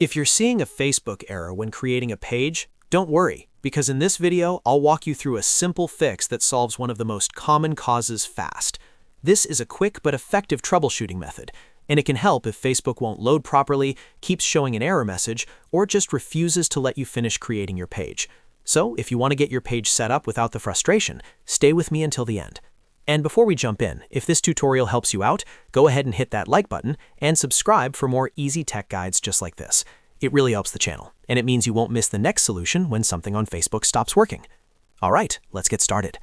If you're seeing a Facebook error when creating a page, don't worry, because in this video, I'll walk you through a simple fix that solves one of the most common causes fast. This is a quick but effective troubleshooting method, and it can help if Facebook won't load properly, keeps showing an error message, or just refuses to let you finish creating your page. So, if you want to get your page set up without the frustration, stay with me until the end. And before we jump in, if this tutorial helps you out, go ahead and hit that like button and subscribe for more easy tech guides just like this. It really helps the channel, and it means you won't miss the next solution when something on Facebook stops working. All right, let's get started.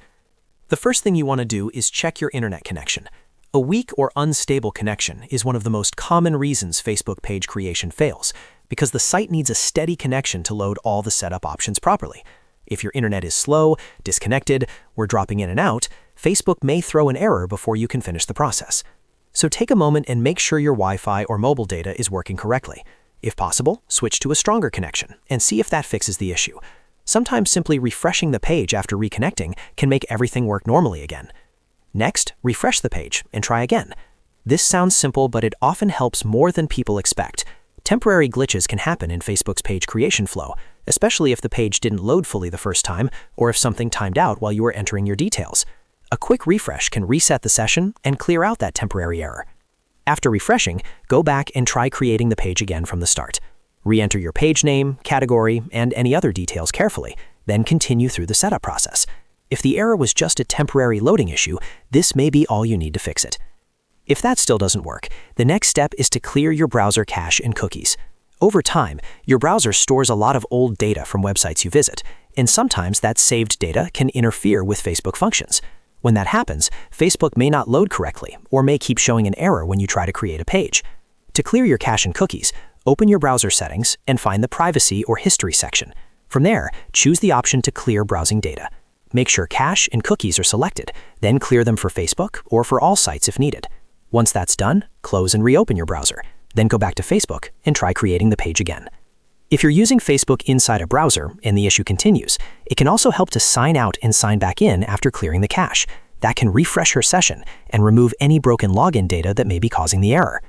The first thing you want to do is check your internet connection. A weak or unstable connection is one of the most common reasons Facebook page creation fails, because the site needs a steady connection to load all the setup options properly. If your internet is slow, disconnected, or dropping in and out, Facebook may throw an error before you can finish the process. So take a moment and make sure your Wi-Fi or mobile data is working correctly. If possible, switch to a stronger connection and see if that fixes the issue. Sometimes simply refreshing the page after reconnecting can make everything work normally again. Next, refresh the page and try again. This sounds simple, but it often helps more than people expect. Temporary glitches can happen in Facebook's page creation flow, especially if the page didn't load fully the first time or if something timed out while you were entering your details. A quick refresh can reset the session and clear out that temporary error. After refreshing, go back and try creating the page again from the start. Re-enter your page name, category, and any other details carefully, then continue through the setup process. If the error was just a temporary loading issue, this may be all you need to fix it. If that still doesn't work, the next step is to clear your browser cache and cookies. Over time, your browser stores a lot of old data from websites you visit, and sometimes that saved data can interfere with Facebook functions. When that happens, Facebook may not load correctly or may keep showing an error when you try to create a page. To clear your cache and cookies, open your browser settings and find the Privacy or History section. From there, choose the option to clear browsing data. Make sure cache and cookies are selected, then clear them for Facebook or for all sites if needed. Once that's done, close and reopen your browser. Then go back to Facebook and try creating the page again. If you're using Facebook inside a browser and the issue continues, it can also help to sign out and sign back in after clearing the cache. That can refresh your session and remove any broken login data that may be causing the error.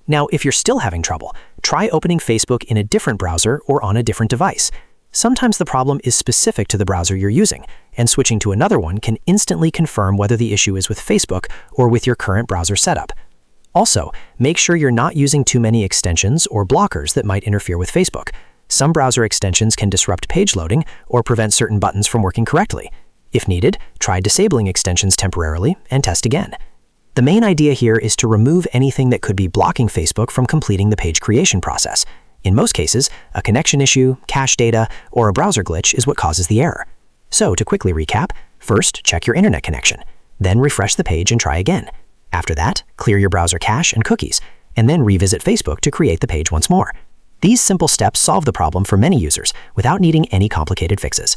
Now, if you're still having trouble, try opening Facebook in a different browser or on a different device. Sometimes the problem is specific to the browser you're using, and switching to another one can instantly confirm whether the issue is with Facebook or with your current browser setup. Also, make sure you're not using too many extensions or blockers that might interfere with Facebook. Some browser extensions can disrupt page loading or prevent certain buttons from working correctly. If needed, try disabling extensions temporarily and test again. The main idea here is to remove anything that could be blocking Facebook from completing the page creation process. In most cases, a connection issue, cache data, or a browser glitch is what causes the error. So, to quickly recap, first, check your internet connection. Then refresh the page and try again. After that, clear your browser cache and cookies, and then revisit Facebook to create the page once more. These simple steps solve the problem for many users without needing any complicated fixes.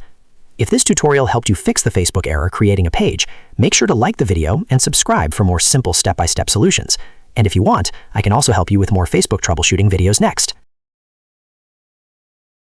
If this tutorial helped you fix the Facebook error creating a page, make sure to like the video and subscribe for more simple step-by-step solutions. And if you want, I can also help you with more Facebook troubleshooting videos next.